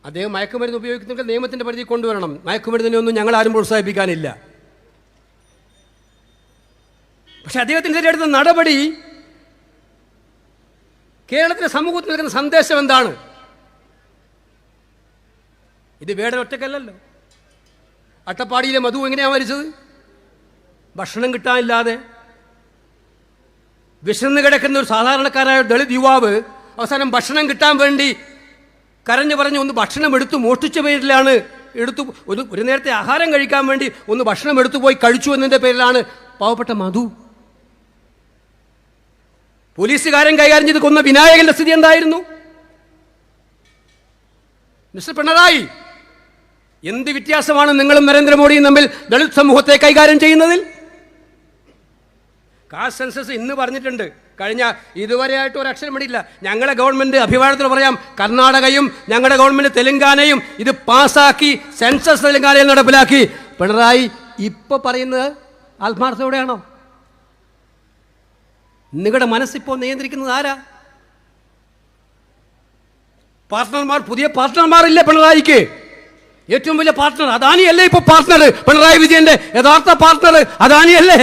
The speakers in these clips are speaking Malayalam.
അദ്ദേഹം മയക്കുമരുന്ന് ഉപയോഗിക്കുന്നെങ്കിൽ നിയമത്തിൻ്റെ പരിധി കൊണ്ടുവരണം. മയക്കുമരുന്നിനൊന്നും ഞങ്ങൾ ആരും പ്രോത്സാഹിപ്പിക്കാനില്ല. പക്ഷെ അദ്ദേഹത്തിനെതിരെ എടുത്ത നടപടി കേരളത്തിലെ സമൂഹത്തിൽ നൽകുന്ന സന്ദേശം എന്താണ്? ഇത് വേടൻ ഒറ്റക്കല്ലല്ലോ. അട്ടപ്പാടിയിലെ മധു എങ്ങനെയാണ് മരിച്ചത്? ഭക്ഷണം കിട്ടാനില്ലാതെ വിശന്ന് കിടക്കുന്ന ഒരു സാധാരണക്കാരായ ദളിത് യുവാവ് അവസാനം ഭക്ഷണം കിട്ടാൻ വേണ്ടി കരഞ്ഞു പറഞ്ഞ് ഒന്ന് ഭക്ഷണം എടുത്തു മോഷ്ടിച്ച പേരിലാണ് ഒരു നേരത്തെ ആഹാരം കഴിക്കാൻ വേണ്ടി ഒന്ന് ഭക്ഷണം എടുത്തു പോയി കഴിച്ചു എന്നതിൻ്റെ പേരിലാണ് പാവപ്പെട്ട മധു. പോലീസുകാരൻ കൈകാര്യം ചെയ്ത് കൊന്ന വിനായകന്റെ സ്ഥിതി എന്തായിരുന്നു? മിസ്റ്റർ പിണറായി, എന്ത് വ്യത്യാസമാണ് നിങ്ങളും നരേന്ദ്രമോദിയും തമ്മിൽ ദളിത് സമൂഹത്തെ കൈകാര്യം ചെയ്യുന്നതിൽ? കാസ്റ്റ് സെൻസസ് ഇന്ന് പറഞ്ഞിട്ടുണ്ട്. കഴിഞ്ഞ ഇതുവരെയായിട്ട് ഒരു അക്ഷരം വേണ്ടിയില്ല. ഞങ്ങളുടെ ഗവൺമെൻറ് അഭിമാനത്തിൽ പറയാം, കർണാടകയും ഞങ്ങളുടെ ഗവൺമെൻറ് തെലങ്കാനയും ഇത് പാസ്സാക്കി സെൻസസ് തെലങ്കാനയിൽ നടപ്പിലാക്കി. പിണറായി ഇപ്പോൾ പറയുന്നത് ആത്മാർത്ഥതയോടെയാണോ? നിങ്ങളുടെ മനസ്സിപ്പോൾ നിയന്ത്രിക്കുന്നത് ആരാ? പാർട്ട്ണർമാർ, പുതിയ പാർട്ട്ണർമാരില്ലേ പിണറായിക്ക്? ഏറ്റവും വലിയ പാർട്ട്ണർ അദാനിയല്ലേ ഇപ്പോൾ പാർട്ട്ണർ? പിണറായി വിജയന്റെ യഥാർത്ഥ പാർട്ട്ണർ അദാനിയല്ലേ?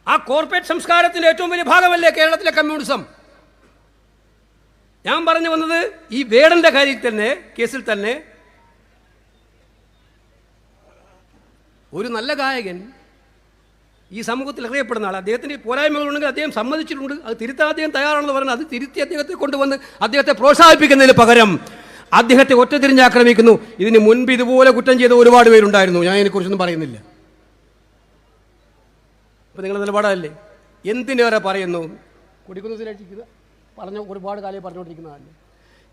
ആ കോർപ്പറേറ്റ് സംസ്കാരത്തിന്റെ ഏറ്റവും വലിയ ഭാഗമല്ലേ കേരളത്തിലെ കമ്മ്യൂണിസം? ഞാൻ പറഞ്ഞു വന്നത് ഈ വേടന്റെ കാര്യത്തിൽ തന്നെ, കേസിൽ തന്നെ ഒരു നല്ല ഗായകൻ ഈ സമൂഹത്തിൽ അറിയപ്പെടുന്ന ആൾ, അദ്ദേഹത്തിന് പോരായ്മകളുണ്ടെങ്കിൽ അദ്ദേഹം സമ്മതിച്ചിട്ടുണ്ട്. അത് തിരുത്താൻ അദ്ദേഹം തയ്യാറാണെന്ന് പറഞ്ഞാൽ അത് തിരുത്തി അദ്ദേഹത്തെ കൊണ്ടുവന്ന് അദ്ദേഹത്തെ പ്രോത്സാഹിപ്പിക്കുന്നതിന് പകരം അദ്ദേഹത്തെ ഒറ്റതിരിഞ്ഞ് ആക്രമിക്കുന്നു. ഇതിന് മുൻപ് ഇതുപോലെ കുറ്റം ചെയ്ത ഒരുപാട് പേരുണ്ടായിരുന്നു. ഞാൻ ഇതിനെക്കുറിച്ചൊന്നും പറയുന്നില്ല. അപ്പോൾ നിങ്ങളുടെ നിലപാടല്ലേ? എന്തിനേറെ പറയുന്നു? കുടിക്കുന്നതിലേക്ക് പറഞ്ഞ ഒരുപാട് കാലം പറഞ്ഞുകൊണ്ടിരിക്കുന്നതല്ലേ.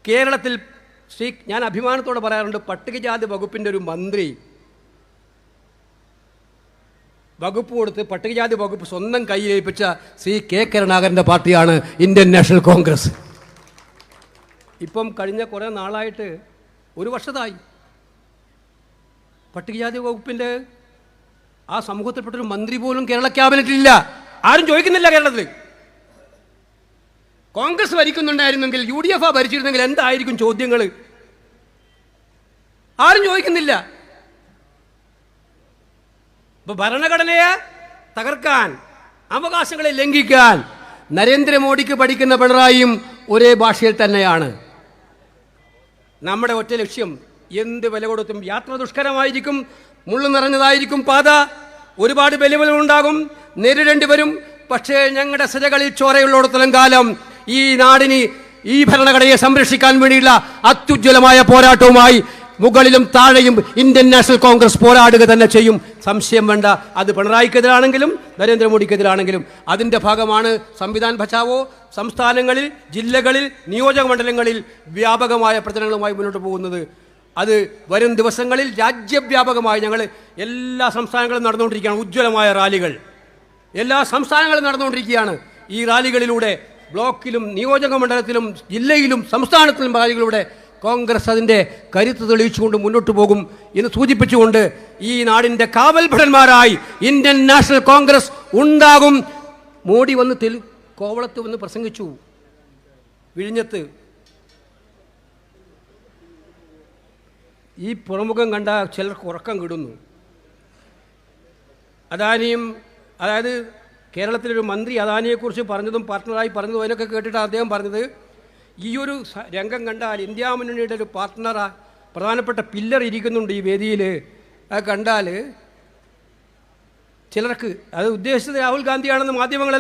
കേരളത്തിൽ ഞാൻ അഭിമാനത്തോടെ പറയാറുണ്ട്, പട്ടികജാതി വകുപ്പിൻ്റെ ഒരു മന്ത്രി വകുപ്പ് കൊടുത്ത് പട്ടികജാതി വകുപ്പ് സ്വന്തം കയ്യിലേൽപ്പിച്ച ശ്രീ കെ കരുണാകരൻ്റെ പാർട്ടിയാണ് ഇന്ത്യൻ നാഷണൽ കോൺഗ്രസ്. ഇപ്പം കഴിഞ്ഞ കുറേ നാളായിട്ട്, ഒരു വർഷത്തായി, പട്ടികജാതി വകുപ്പിൻ്റെ ആ സമൂഹത്തിൽപ്പെട്ടൊരു മന്ത്രി പോലും കേരള ക്യാബിനറ്റിലില്ല. ആരും ചോദിക്കുന്നില്ല. കേരളത്തിൽ കോൺഗ്രസ് ഭരിക്കുന്നുണ്ടായിരുന്നെങ്കിൽ, UDF ഭരിച്ചിരുന്നെങ്കിൽ എന്തായിരിക്കും ചോദ്യങ്ങൾ? ആരും ചോദിക്കുന്നില്ല. ഇപ്പൊ ഭരണഘടനയെ തകർക്കാൻ, അവകാശങ്ങളെ ലംഘിക്കാൻ നരേന്ദ്രമോദിക്ക് പഠിക്കുന്ന പിണറായിയും ഒരേ ഭാഷയിൽ തന്നെയാണ്. നമ്മുടെ ഒറ്റ ലക്ഷ്യം, എന്ത് വില കൊടുത്തും, യാത്ര ദുഷ്കരമായിരിക്കും, മുള്ളു നിറഞ്ഞതായിരിക്കും പാത, ഒരുപാട് വെല്ലുവിളികളുണ്ടാകും, നേരിടേണ്ടി വരും. പക്ഷേ ഞങ്ങളുടെ സിരകളിൽ ചോരയുള്ളിടത്തോളം കാലം ഈ നാടിന്, ഈ ഭരണഘടനയെ സംരക്ഷിക്കാൻ വേണ്ടിയുള്ള അത്യുജ്വലമായ പോരാട്ടവുമായി മുകളിലും താഴെയും ഇന്ത്യൻ നാഷണൽ കോൺഗ്രസ് പോരാടുക തന്നെ ചെയ്യും. സംശയം വേണ്ട. അത് പിണറായിക്കെതിരാണെങ്കിലും നരേന്ദ്രമോദിക്കെതിരാണെങ്കിലും. അതിൻ്റെ ഭാഗമാണ് സംവിധാൻ ബച്ചാവോ സംസ്ഥാനങ്ങളിൽ, ജില്ലകളിൽ, നിയോജക മണ്ഡലങ്ങളിൽ വ്യാപകമായ പ്രചരണങ്ങളുമായി മുന്നോട്ട് പോകുന്നത്. അത് വരും ദിവസങ്ങളിൽ രാജ്യവ്യാപകമായി ഞങ്ങൾ എല്ലാ സംസ്ഥാനങ്ങളും നടന്നുകൊണ്ടിരിക്കുകയാണ്. ഉജ്ജ്വലമായ റാലികൾ എല്ലാ സംസ്ഥാനങ്ങളും നടന്നുകൊണ്ടിരിക്കുകയാണ്. ഈ റാലികളിലൂടെ ബ്ലോക്കിലും നിയോജക മണ്ഡലത്തിലും ജില്ലയിലും സംസ്ഥാനത്തിലും റാലികളിലൂടെ കോൺഗ്രസ് അതിൻ്റെ കരുത്ത് തെളിയിച്ചുകൊണ്ട് മുന്നോട്ട് പോകും എന്ന് സൂചിപ്പിച്ചുകൊണ്ട് ഈ നാടിൻ്റെ കാവൽഭടന്മാരായി ഇന്ത്യൻ നാഷണൽ കോൺഗ്രസ് ഉണ്ടാകും. മോഡി വന്ന് കോവളത്ത് വന്ന് പ്രസംഗിച്ചു, വിഴിഞ്ഞത്ത്. ഈ പുറമുഖം കണ്ട ചിലർക്ക് ഉറക്കം കിടുന്നു. അദാനിയും, അതായത് കേരളത്തിലൊരു മന്ത്രി അദാനിയെക്കുറിച്ച് പറഞ്ഞതും പാർട്ട്ണറായി പറഞ്ഞതും അതിനൊക്കെ കേട്ടിട്ടാണ് അദ്ദേഹം പറഞ്ഞത്, ഈ ഒരു രംഗം കണ്ടാൽ ഇന്ത്യ മുന്നണിയുടെ ഒരു പാർട്ട്ണറാ, പ്രധാനപ്പെട്ട പില്ലർ ഇരിക്കുന്നുണ്ട് ഈ വേദിയിൽ. അത് കണ്ടാൽ ചിലർക്ക്, അത് ഉദ്ദേശിച്ചത് രാഹുൽ ഗാന്ധിയാണെന്ന് മാധ്യമങ്ങളെല്ലാം